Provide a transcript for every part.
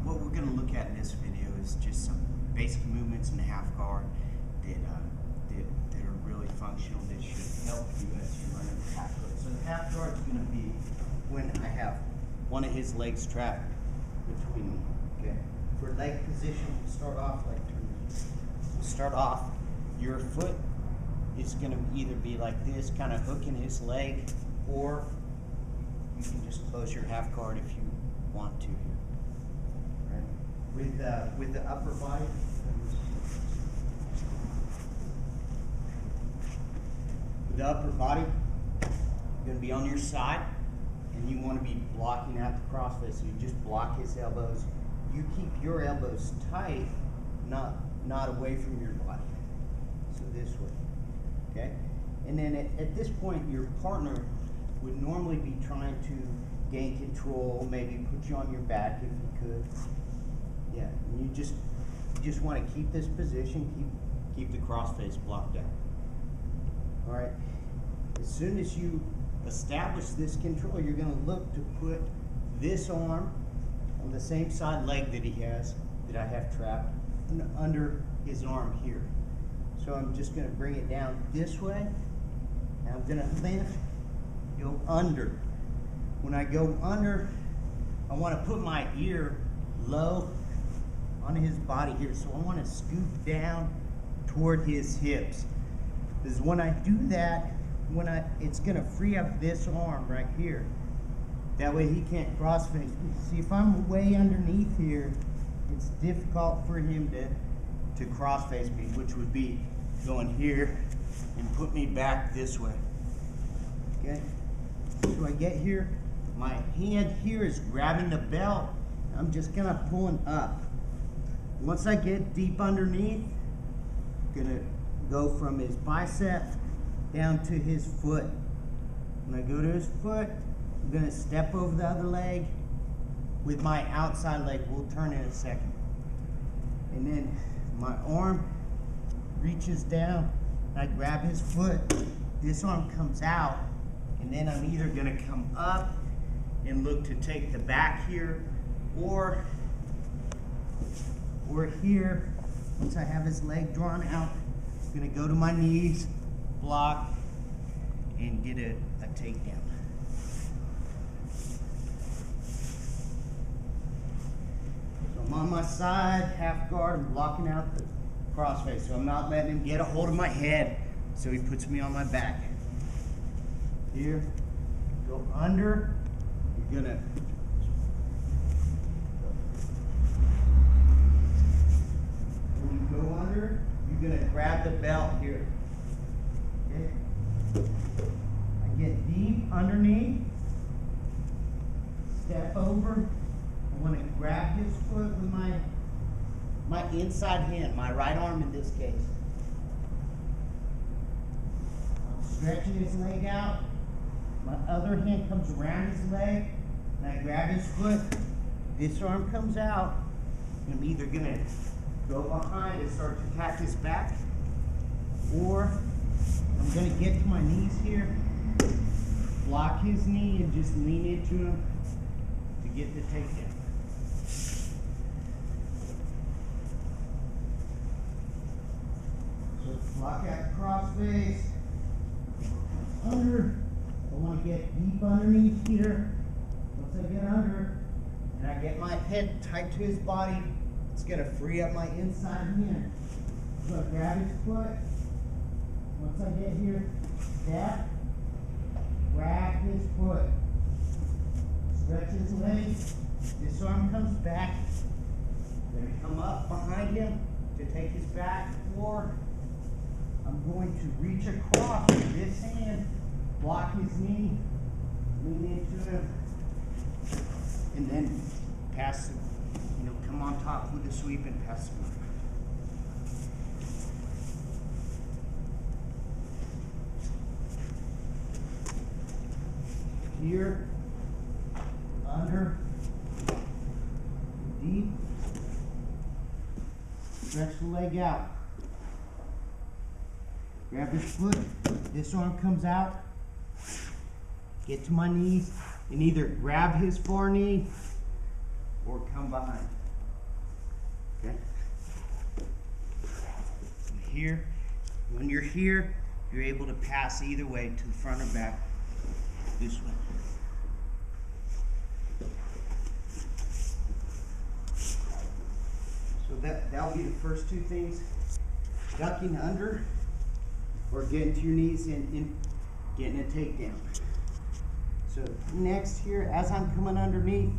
What we're going to look at in this video is just some basic movements in the half guard that are really functional, that should help you as you learn the half guard. So the half guard is going to be when I have one of his legs trapped between me. Okay. For leg position, we'll start off like we'll start off. Your foot is going to either be like this, kind of hooking his leg, or you can just close your half guard if you want to. Right. With the upper body. With the upper body, you're going to be on your side, and you want to be blocking out the crossface. So you just block his elbows. You keep your elbows tight, not away from your body. So this way, okay? And then at this point, your partner would normally be trying to gain control, maybe put you on your back if you could. Yeah, and you just want to keep this position, keep the crossface blocked out. All right. As soon as you establish this control, you're going to look to put this arm on the same side leg that he has, that I have trapped, under his arm here. So I'm just going to bring it down this way, and I'm going to lift, go under. When I go under, I want to put my ear low on his body here. So I want to scoop down toward his hips. Because when I do that, it's going to free up this arm right here. That way he can't crossface me. See, if I'm way underneath here, it's difficult for him to crossface me, which would be going here and put me back this way. Okay? So I get here, my hand here is grabbing the belt. I'm just kind of pulling up. Once I get deep underneath, I'm gonna go from his bicep down to his foot. When I go to his foot, I'm gonna step over the other leg with my outside leg. We'll turn in a second. And then my arm reaches down, I grab his foot, this arm comes out, and then I'm either gonna come up and look to take the back here, or here, once I have his leg drawn out, I'm gonna go to my knees, block, and get a takedown. So I'm on my side, half guard, I'm blocking out the crossface, so I'm not letting him get a hold of my head, so he puts me on my back. Here, go under, you're gonna go under, you're gonna grab the belt here. Okay? I get deep underneath, step over. I want to grab his foot with my inside hand, my right arm in this case. I'm stretching his leg out. My other hand comes around his leg, and I grab his foot. This arm comes out, and I'm either gonna go behind and start to attack his back, or I'm gonna get to my knees here, block his knee, and just lean into him to get the takedown. So block out crossface, under. I want to get deep underneath here. Once I get under, and I get my head tight to his body, it's going to free up my inside hand. So I grab his foot. Once I get here, step, grab his foot, stretch his legs. This arm comes back. I'm going to come up behind him to take his back, or I'm going to reach across with this hand, block his knee, lean into him, and then pass the, come on top with the sweep and pass the move. Here, under, deep, stretch the leg out. Grab his foot, this arm comes out, get to my knees, and either grab his far knee or come behind. Okay? Here, when you're here, you're able to pass either way, to the front or back, this way. So that'll be the first two things: ducking under or getting to your knees and getting a takedown. So next here, as I'm coming underneath,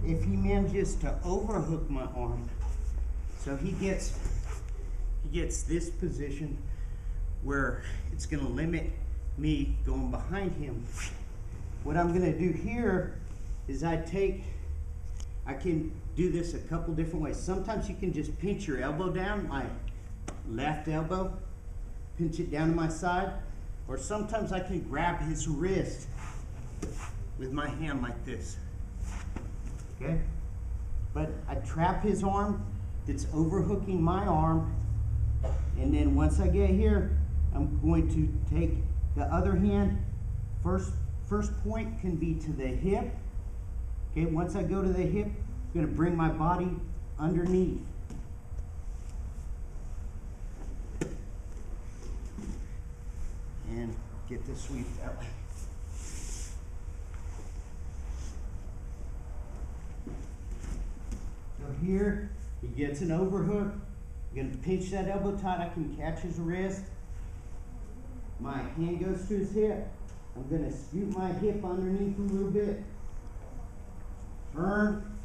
if he manages to overhook my arm, so he gets this position where it's going to limit me going behind him. What I'm going to do here is I can do this a couple different ways. Sometimes you can just pinch your elbow down, my left elbow, pinch it down to my side, or sometimes I can grab his wrist with my hand like this. Okay? But I trap his arm that's overhooking my arm, and then once I get here, I'm going to take the other hand. First point can be to the hip. Okay, once I go to the hip, I'm going to bring my body underneath. And get the sweep that way. So here, he gets an overhook. I'm going to pinch that elbow tight. I can catch his wrist. My hand goes to his hip. I'm going to scoot my hip underneath a little bit. Turn.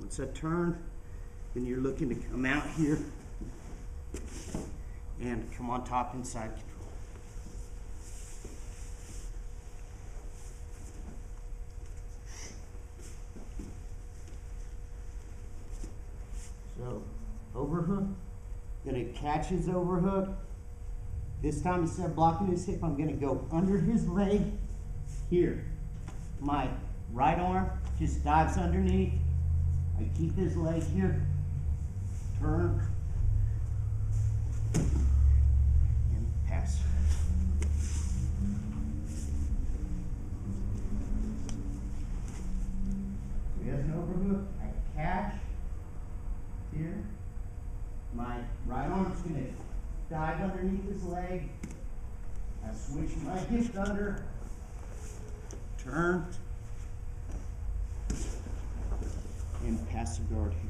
Once I turn, then you're looking to come out here and come on top and side control. So, overhook. Gonna catch his overhook. This time, instead of blocking his hip, I'm gonna go under his leg here. My right arm just dives underneath. I keep his leg here. Turn. And pass. So he has an overhook. I catch here. My right arm's going to dive underneath his leg. I switch my hip under. Turn. And pass the guard here.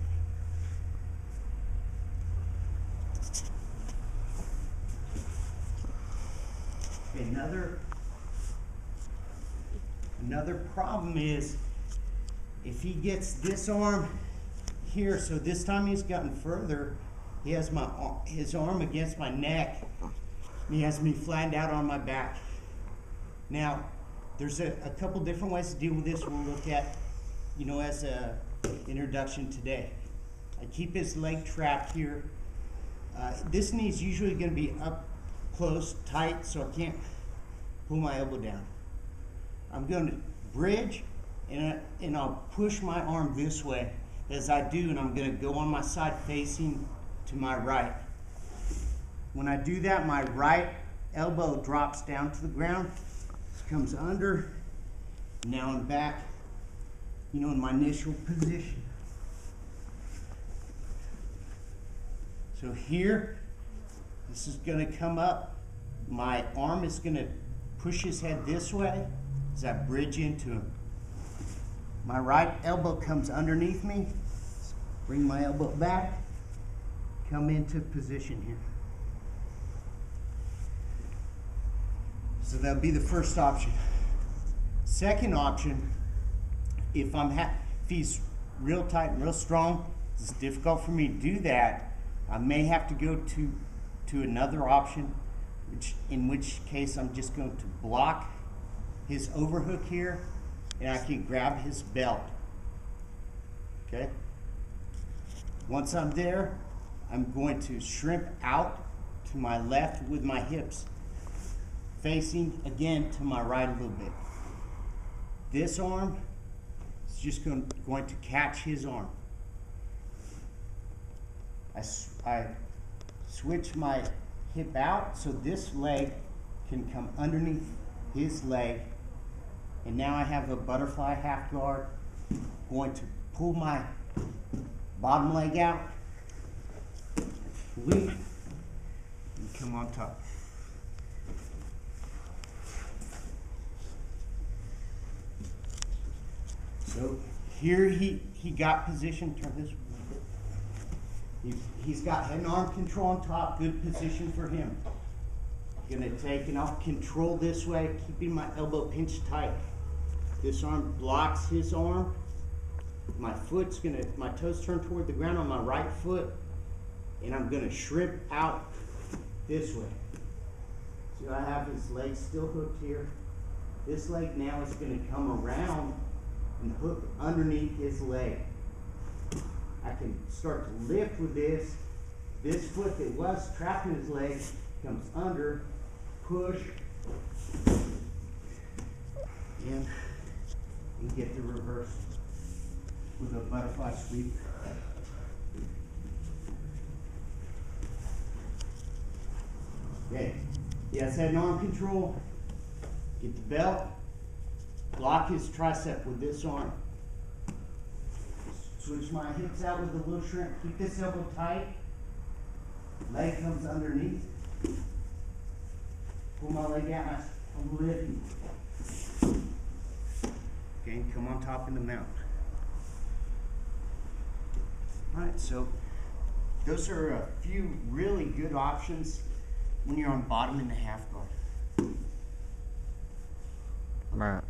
Another problem is if he gets this arm here, so this time he's gotten further, he has his arm against my neck, and he has me flattened out on my back. Now, there's a couple different ways to deal with this we'll look at, as a introduction today. I keep his leg trapped here. This knee's usually going to be up close, tight, so I can't pull my elbow down. I'm going to bridge, and I'll push my arm this way as I do, and I'm going to go on my side facing to my right. When I do that, my right elbow drops down to the ground, comes under, now I'm back, in my initial position. So here, this is going to come up. My arm is going to push his head this way as I bridge into him. My right elbow comes underneath me. Bring my elbow back. Come into position here. So that'll be the first option. Second option, if he's real tight and real strong, it's difficult for me to do that. I may have to go to another option, in which case I'm just going to block his overhook here, and I can grab his belt. Okay? Once I'm there, I'm going to shrimp out to my left with my hips facing again to my right a little bit. This arm is just going to catch his arm. I switch my hip out so this leg can come underneath his leg, and now I have a butterfly half guard. Going to pull my bottom leg out, leap, and come on top. So here he got position, turn this a little bit. He's got head and arm control on top, good position for him. Gonna take, and I'll control this way, keeping my elbow pinched tight. This arm blocks his arm. My toes turn toward the ground on my right foot, and I'm gonna shrimp out this way. So I have his leg still hooked here. This leg now is gonna come around and hook underneath his leg. I can start to lift with this. This foot that was trapped in his leg comes under, push, and get the reverse with a butterfly sweep. Okay, yes, head and arm control. Get the belt. Block his tricep with this arm. Switch my hips out with a little shrimp. Keep this elbow tight. Leg comes underneath. Pull my leg out. I'm lifting. Okay, come on top in the mount. Alright, so those are a few really good options when you're on bottom in the half guard. Right.